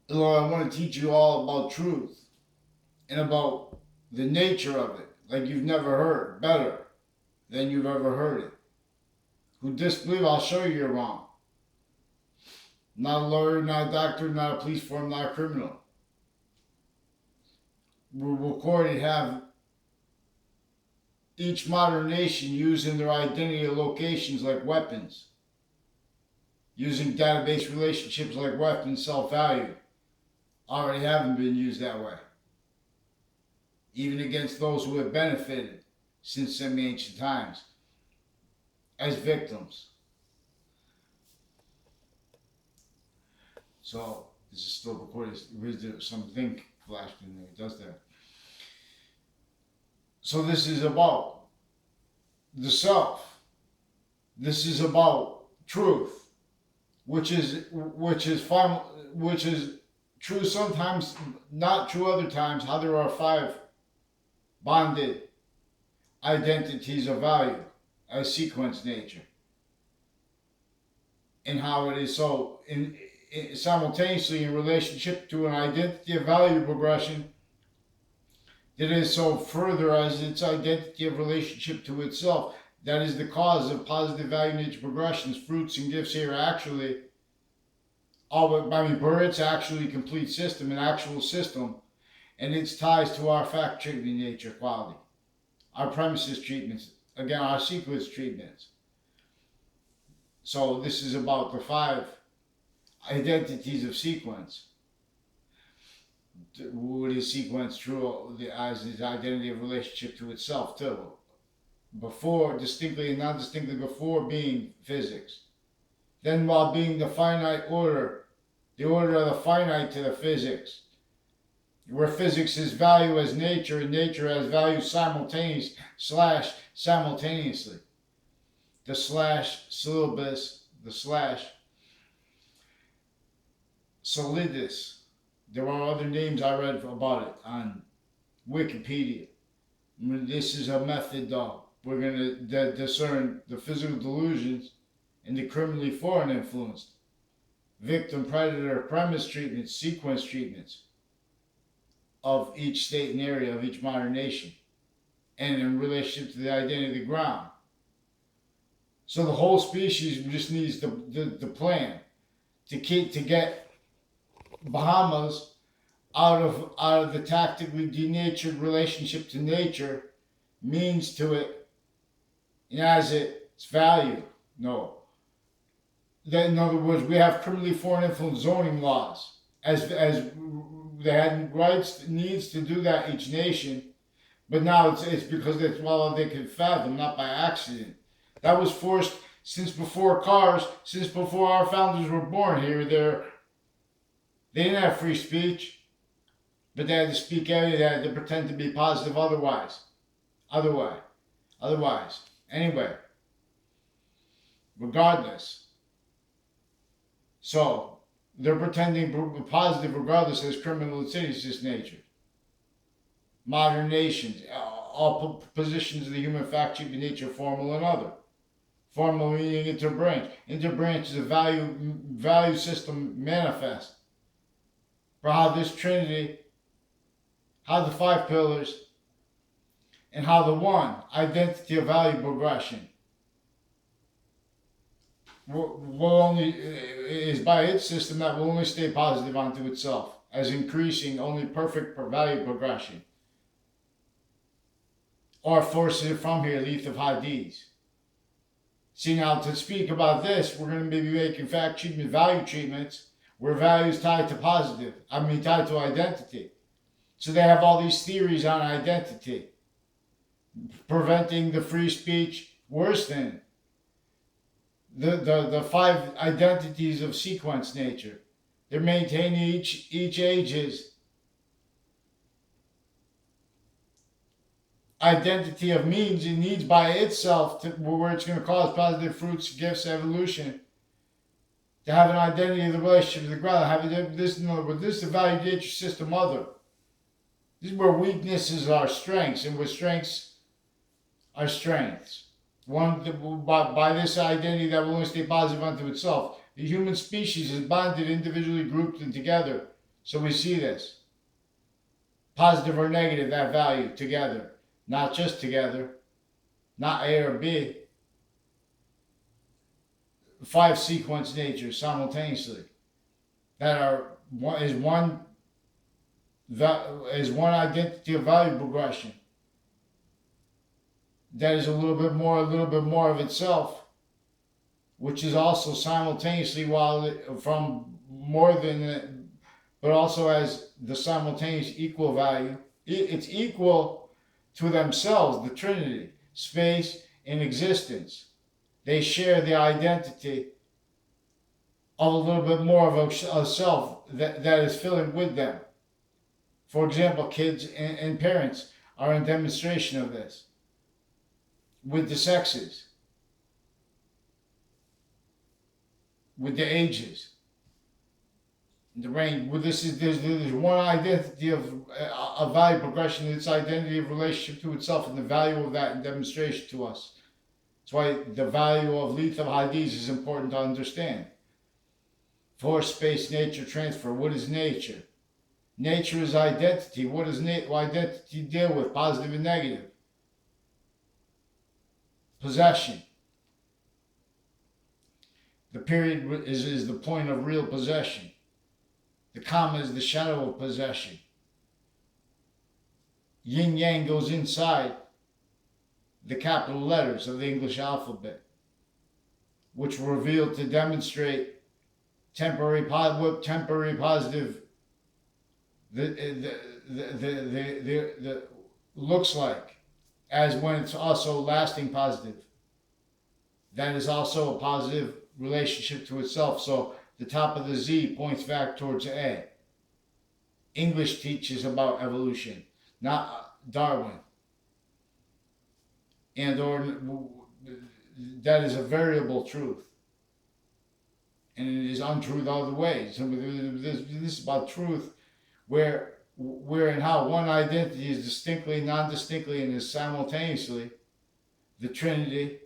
Lord, I want to teach you all about truth and about the nature of it, like you've never heard, better than you've ever heard it. Who disbelieve, I'll show you you're wrong. Not a lawyer, not a doctor, not a police force, not a criminal. We're recorded have each modern nation using their identity locations like weapons, using database relationships like weapons, self-value, already haven't been used that way, even against those who have benefited since semi-ancient times as victims. So this is still recorded. Something flashed in there. It does that. So this is about the self. This is about truth, which is final, which is true sometimes, not true other times. How there are 5 bonded identities of value as sequence nature, and how it is so simultaneously in relationship to an identity of value progression that is so further as its identity of relationship to itself. That is the cause of positive value nature progressions. Fruits and gifts here are actually it's actually complete system, an actual system, and its ties to our fact treatment nature quality, our premises treatments, again, our sequence treatments. So this is about the 5 identities of sequence. What is sequence true as its identity of relationship to itself too? Before, distinctly and non-distinctly before being physics. Then while being the finite order, the order of the finite to the physics, where physics is value as nature and nature as value simultaneously. The slash syllabus, the slash solidus. There are other names I read about it on Wikipedia. This is a method though. We're going to discern the physical delusions and the criminally foreign influenced victim predator premise treatments, sequence treatments of each state and area of each modern nation, and in relationship to the identity of the ground. So the whole species just needs the plan to get Bahamas out of the tactically denatured relationship to nature, means to it, and as its value. No. That, in other words, we have criminally foreign influence zoning laws, as they had rights, needs to do that each nation, but now it's because that's all they could fathom, not by accident. That was forced since before cars, since before our founders were born here. They didn't have free speech, but they had to speak anyway. They had to pretend to be positive otherwise. Anyway, regardless. So they're pretending positive regardless as criminal insidious nature. Modern nations, all positions of the human fact treatment nature, formal and other. Formal meaning interbranch. Interbranch is a value system manifest for how this Trinity, how the 5 pillars, and how the one identity of value progression will only is by its system that will only stay positive onto itself as increasing only perfect value progression, or forces it from here, Leaf of Hadith. See, now to speak about this, we're going to be making fact treatment value treatments where value is tied to tied to identity. So they have all these theories on identity, preventing the free speech, worse than the 5 identities of sequence nature. They're maintaining each age's identity of means. It needs by itself where it's going to cause positive fruits, gifts, evolution. To have an identity of the relationship to the ground, in other words, this is the value nature system other. This is where weaknesses are strengths, and where strengths are strengths. One by this identity that will only stay positive unto itself. The human species is bonded individually, grouped, and together So we see this. Positive or negative, that value together. Not just together. Not A or B. 5 sequence natures simultaneously. That are is one identity of value progression. That is a little bit more of itself, which is also simultaneously from more than, but also has the simultaneous equal value. It's equal to themselves, the Trinity, space and existence. They share the identity of a little bit more of a self that is filling with them. For example, kids and parents are a demonstration of this with the sexes, with the ages, the range. Well, there's one identity of value progression. Its identity of relationship to itself, and the value of that in demonstration to us. That's why the value of lethal IDs is important to understand. Force, space, nature, transfer. What is nature? Nature is identity. What does identity deal with? Positive and negative. Possession. The period is the point of real possession. The comma is the shadow of possession. Yin yang goes inside the capital letters of the English alphabet, which were revealed to demonstrate temporary positive the looks like, as when it's also lasting positive. That is also a positive relationship to itself. So the top of the Z points back towards A. English teaches about evolution, not Darwin. And that is a variable truth. And it is untrue the other ways. So this is about truth where and how one identity is distinctly, non-distinctly, and is simultaneously the Trinity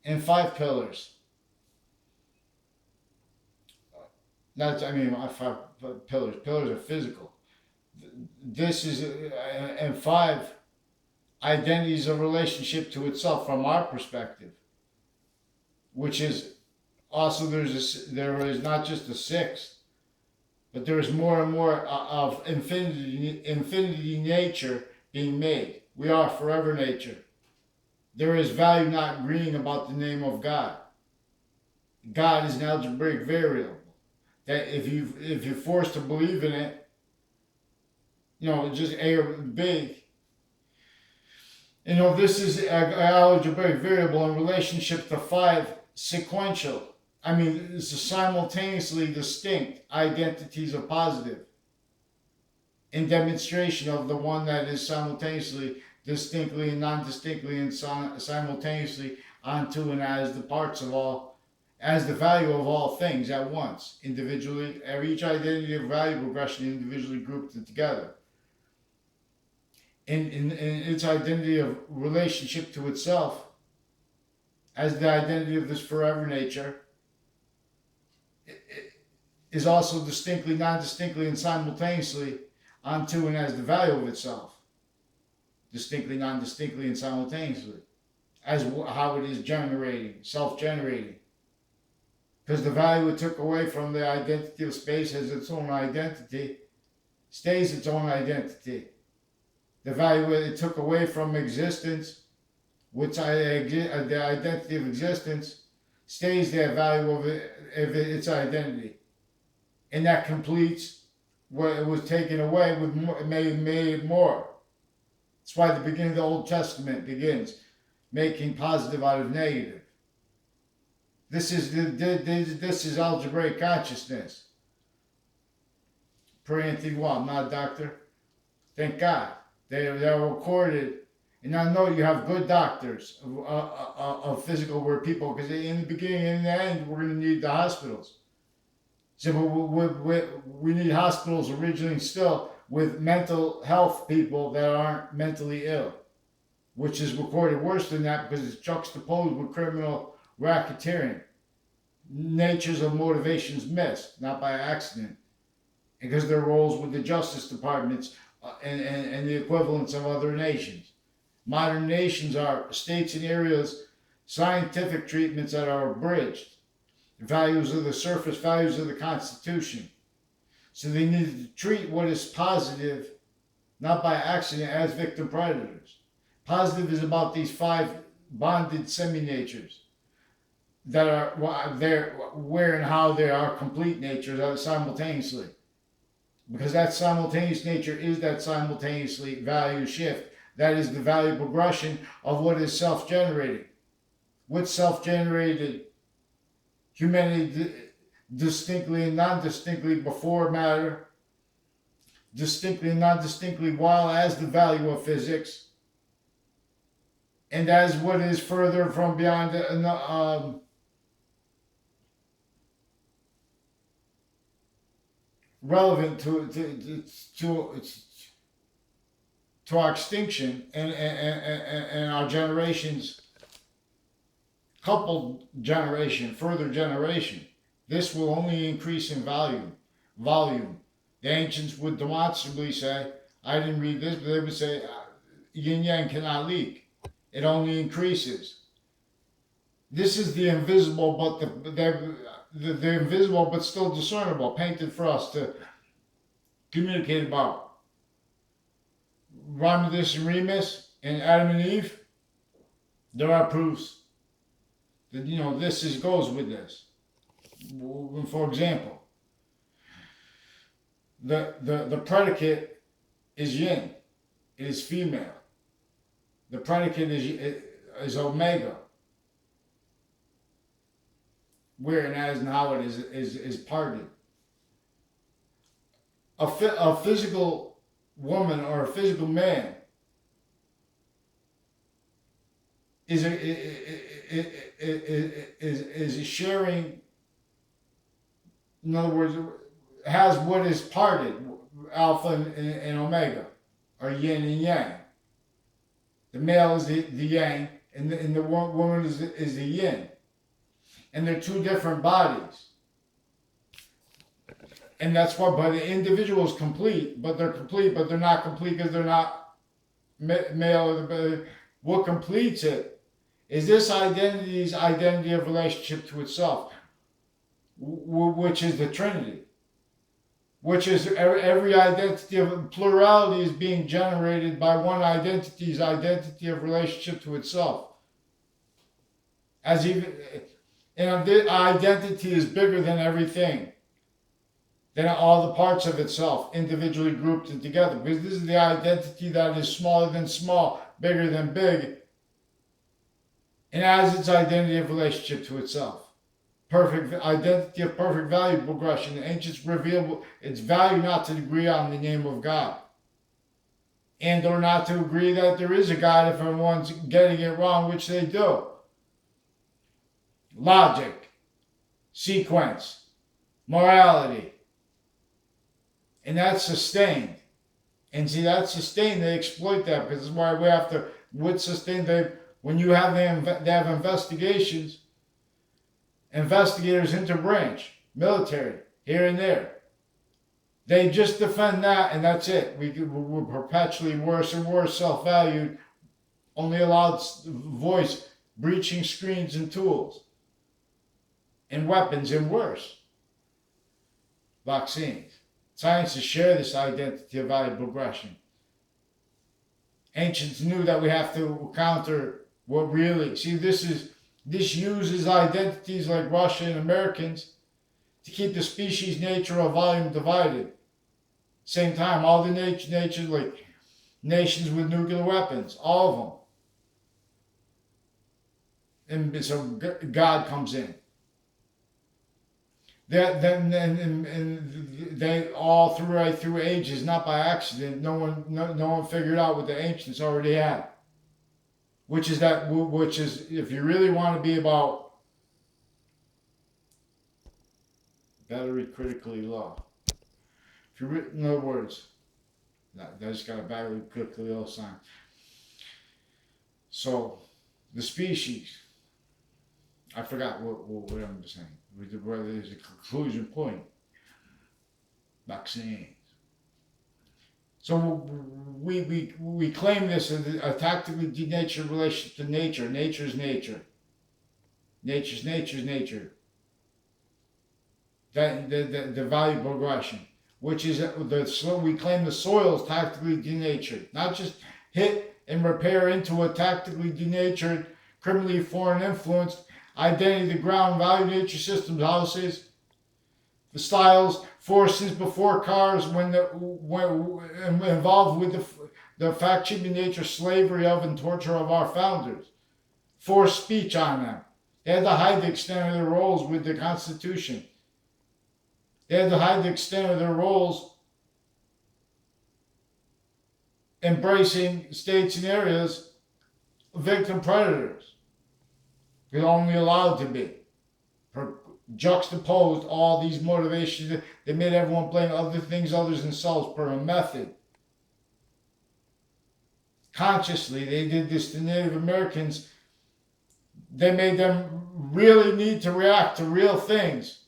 and 5 pillars. Not, I mean, 5 pillars. Pillars are physical. This is, and 5 identities of relationship to itself from our perspective, which is also there is not just a 6th, but there is more and more of infinity nature being made. We are forever nature. There is value not agreeing about the name of God. God is an algebraic variable that if you're forced to believe in it, just A or B. This is an algebraic variable in relationship to 5 sequential. I mean, it's a simultaneously distinct identities of positive in demonstration of the one that is simultaneously, distinctly and non-distinctly, and simultaneously onto and as the parts of all, as the value of all things at once, individually, each identity of value progression individually grouped together. In its identity of relationship to itself, as the identity of this forever nature, is also distinctly, non-distinctly, and simultaneously onto and as the value of itself. Distinctly, non-distinctly, and simultaneously. As how it is generating, self-generating. Because the value it took away from the identity of space as its own identity stays its own identity. The value it took away from existence, which the identity of existence, stays the value of its identity. And that completes what it was taken away with made more. That's why the beginning of the Old Testament begins making positive out of negative. This is algebraic consciousness. Per Anthony Wall, I'm not a doctor. Thank God. They're recorded. And I know you have good doctors of physical where people, because in the beginning and in the end, we're going to need the hospitals. So we need hospitals originally still with mental health people that aren't mentally ill, which is recorded worse than that because it's juxtaposed with criminal racketeering. Natures of motivations missed, not by accident. because their roles with the justice departments and the equivalents of other nations. Modern nations are states and areas, scientific treatments that are abridged, values of the surface, values of the Constitution. So they need to treat what is positive, not by accident, as victim predators. Positive is about these 5 bonded semi-natures that are there, where and how they are complete natures simultaneously. Because that simultaneous nature is that simultaneously value shift. That is the value progression of what is self-generated. What's self-generated? Humanity distinctly and non-distinctly before matter, distinctly and non-distinctly while as the value of physics, and as what is further from beyond relevant to our extinction and our generations, coupled generation, further generation. This will only increase in volume. The ancients would demonstrably say, I didn't read this, but they would say, yin yang cannot leak. It only increases. This is the invisible, but the invisible, but still discernible, painted for us to communicate about. Romulus and Remus and Adam and Eve, there are proofs that this goes with this. For example, the predicate is yin, it is female. The predicate is omega. Where and as and how it is parted. A physical woman or a physical man is sharing. In other words, has what is parted, alpha and omega, or yin and yang. The male is the yang, and the woman is the yin. And they're 2 different bodies. And that's why, but the individual is complete, but they're not complete because they're not male. What completes it is this identity's identity of relationship to itself, which is the Trinity. Which is every identity of plurality is being generated by one identity's identity of relationship to itself. And the identity is bigger than everything, than all the parts of itself, individually grouped and together. Because this is the identity that is smaller than small, bigger than big, and has its identity of relationship to itself. Perfect identity of perfect value progression. The ancients reveal its value not to agree on the name of God, and or not to agree that there is a God if everyone's getting it wrong, which they do. Logic, sequence, morality, and that's sustained. And see, that's sustained. They exploit that because that's why we have to. With sustained, when you have they have investigations. Investigators interbranch, military, here and there. They just defend that, and that's it. We're perpetually worse and worse, self-valued, only allowed voice, breaching screens and tools, and weapons, and worse. Vaccines. Scientists share this identity of value progression. Ancients knew that we have to counter what really. See, this uses identities like Russia and Americans to keep the species, nature, or volume divided. Same time, all the natures, like nations with nuclear weapons, all of them. And so God comes in. They all through ages, not by accident. No one figured out what the ancients already had. Which is if you really want to be about battery critically low. In other words, that just got a battery critically low sign. So, the species, I forgot what I'm saying. Whether there's a conclusion point. Vaccines. So we claim this as a tactically denatured relationship to nature. Nature's nature. Nature's nature. That the value progression, which is we claim the soil is tactically denatured, not just hit and repair into a tactically denatured, criminally foreign influenced identity, the ground, value, nature systems, houses, the styles, forces before cars, when involved with the fact-cheating nature, slavery of and torture of our founders, forced speech on them. They had to hide the extent of their roles with the Constitution. They had to hide the extent of their roles embracing states and areas victim predators. They're only allowed to be. Juxtaposed all these motivations. They made everyone blame other things other than themselves per a method. Consciously, they did this to Native Americans. They made them really need to react to real things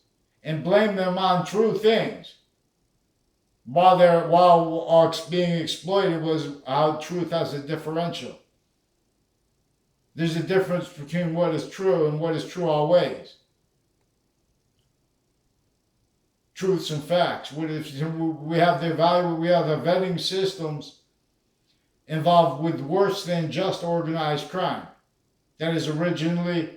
and blame them on true things. While being exploited was how truth has a differential. There's a difference between what is true and what is true always. Truths and facts. We have the vetting systems involved with worse than just organized crime. That is originally